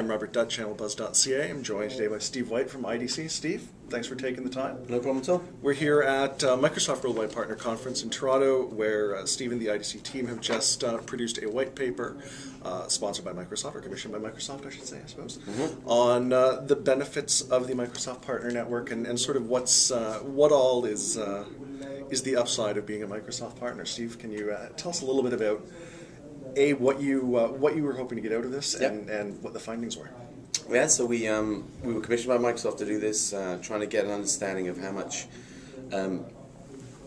I'm Robert Dutt, channelbuzz.ca. I'm joined today by Steve White from IDC. Steve, thanks for taking the time. No problem at all. We're here at Microsoft Worldwide Partner Conference in Toronto, where Steve and the IDC team have just produced a white paper, sponsored by Microsoft, or commissioned by Microsoft, I should say, I suppose, on the benefits of the Microsoft Partner Network and sort of what all is the upside of being a Microsoft partner. Steve, can you tell us a little bit about what you were hoping to get out of this, and what the findings were? Yeah, so we were commissioned by Microsoft to do this, trying to get an understanding of how much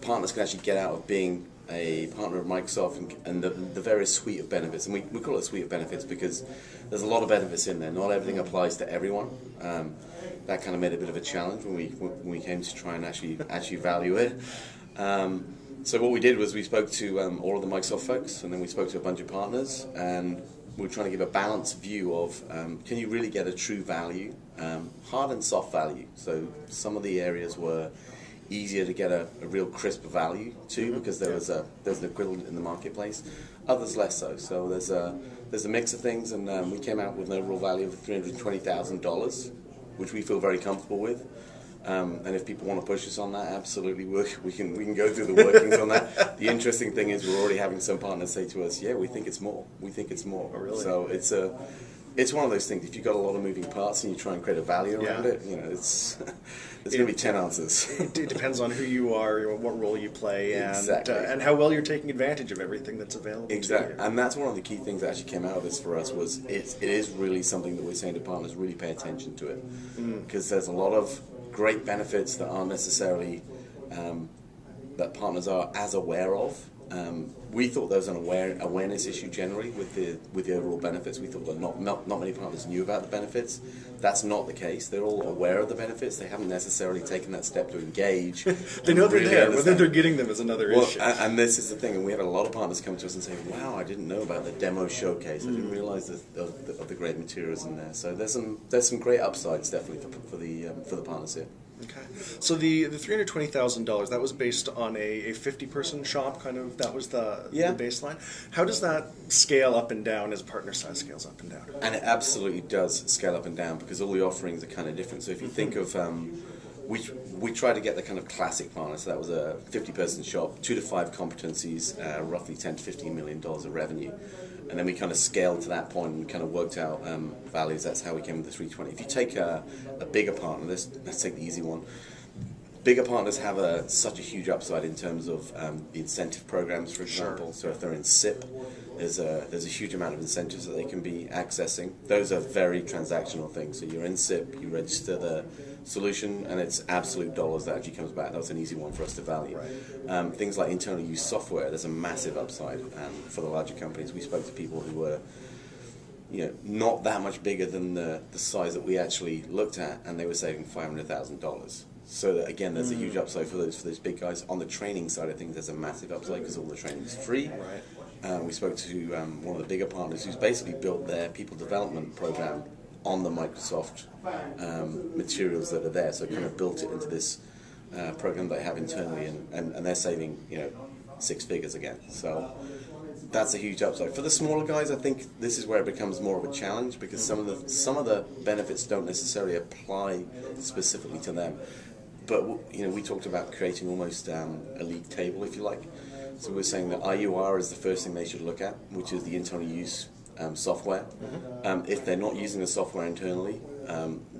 partners can actually get out of being a partner of Microsoft and the various suite of benefits. And we call it a suite of benefits because there's a lot of benefits in there. Not everything applies to everyone. That kind of made it a bit of a challenge when we came to try and actually value it. So what we did was we spoke to all of the Microsoft folks, and then we spoke to a bunch of partners, and we were trying to give a balanced view of can you really get a true value, hard and soft value. So some of the areas were easier to get a real crisp value to because there's an equivalent in the marketplace. Others less so. So there's a mix of things, and we came out with an overall value of $320,000, which we feel very comfortable with. And if people want to push us on that, absolutely, we can go through the workings on that. The interesting thing is we're already having some partners say to us, "Yeah, we think it's more. We think it's more." Oh, really? So it's one of those things. If you've got a lot of moving parts and you try and create a value around it, you know, there's going to be 10 answers. It depends on who you are, what role you play, and how well you're taking advantage of everything that's available. Exactly, to you. and that's one of the key things that actually came out of this for us was it is really something that we're saying to partners, really pay attention to it, because there's a lot of great benefits that aren't necessarily that partners are as aware of. We thought there was an awareness issue generally with the overall benefits. We thought that not many partners knew about the benefits. That's not the case. They're all aware of the benefits. They haven't necessarily taken that step to engage. They know they're there. Whether they're getting them is another issue. And this is the thing. And we had a lot of partners come to us and say, "Wow, I didn't know about the demo showcase. I didn't realize of the great materials in there." So there's some great upsides definitely for the partners here. Okay, so the $320,000, that was based on a 50-person shop, kind of. That was the baseline. How does that scale up and down as partner size scales up and down? And it absolutely does scale up and down because all the offerings are kind of different. So if you think of we tried to get the kind of classic partner, so that was a 50-person shop, 2 to 5 competencies, roughly $10 to $15 million of revenue. And then we kind of scaled to that point and kind of worked out values. That's how we came with the 320. If you take a bigger partner, let's take the easy one. Bigger partners have such a huge upside in terms of the incentive programs, for example. So if they're in SIP, there's a huge amount of incentives that they can be accessing. Those are very transactional things. So you're in SIP, you register the solution, and it's absolute dollars that actually comes back. That was an easy one for us to value. Right. Things like internal use software, there's a massive upside for the larger companies. We spoke to people who were not that much bigger than the size that we actually looked at, and they were saving $500,000. So that, again, there's a huge upside for those big guys. On the training side of things, there's a massive upside because all the training is free. Right. We spoke to one of the bigger partners who's basically built their people development program on the Microsoft materials that are there, so kind of built it into this program they have internally, and they're saving 6 figures again. So that's a huge upside. For the smaller guys, I think this is where it becomes more of a challenge because some of the benefits don't necessarily apply specifically to them. But we talked about creating almost a league table, if you like. So we're saying that IUR is the first thing they should look at, which is the internal use software. If they're not using the software internally,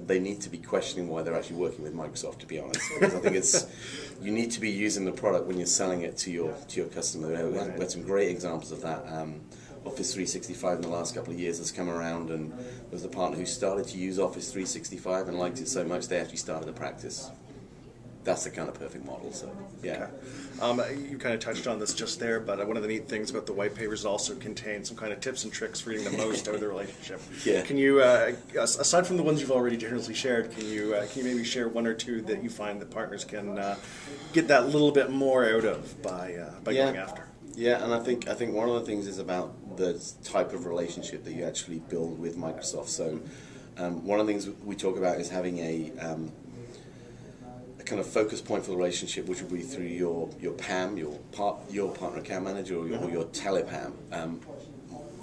they need to be questioning why they're actually working with Microsoft, to be honest. Because I think you need to be using the product when you're selling it to your customer. We had some great examples of that. Office 365 in the last couple of years has come around, and there was a partner who started to use Office 365 and liked it so much they actually started a practice. That's the kind of perfect model. So yeah. Okay. You kind of touched on this just there, but one of the neat things about the white papers also contain some kind of tips and tricks for getting the most out of the relationship. Yeah. Can you, aside from the ones you've already generously shared, can you maybe share one or two that you find that partners can get that little bit more out of by going after? Yeah, and I think one of the things is about the type of relationship that you actually build with Microsoft. So one of the things we talk about is having a kind of focus point for the relationship, which would be through your PAM, your partner account manager, or your telepam.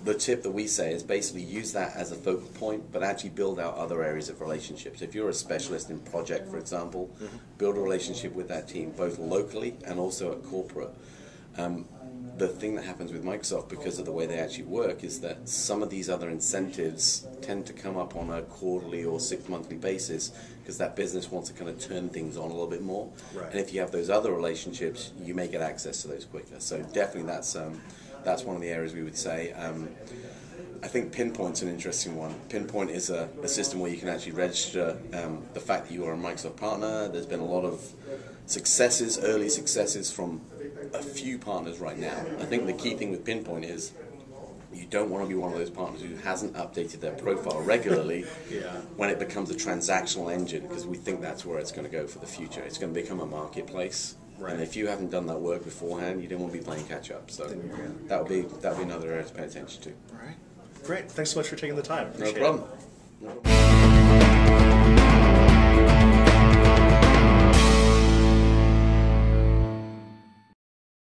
the tip that we say is basically use that as a focal point, but actually build out other areas of relationships. If you're a specialist in project, for example, build a relationship with that team, both locally and also at corporate. The thing that happens with Microsoft, because of the way they actually work, is that some of these other incentives tend to come up on a quarterly or 6-monthly basis, because that business wants to kind of turn things on a little bit more. Right. And if you have those other relationships, you may get access to those quicker. So definitely that's one of the areas we would say. I think Pinpoint's an interesting one. Pinpoint is a system where you can actually register the fact that you are a Microsoft partner. There's been a lot of successes, early successes from a few partners right now. I think the key thing with Pinpoint is you don't want to be one of those partners who hasn't updated their profile regularly when it becomes a transactional engine, because we think that's where it's going to go for the future. It's going to become a marketplace. Right. And if you haven't done that work beforehand, you don't want to be playing catch up. So that would be another area to pay attention to. All right. Great. Thanks so much for taking the time. No problem.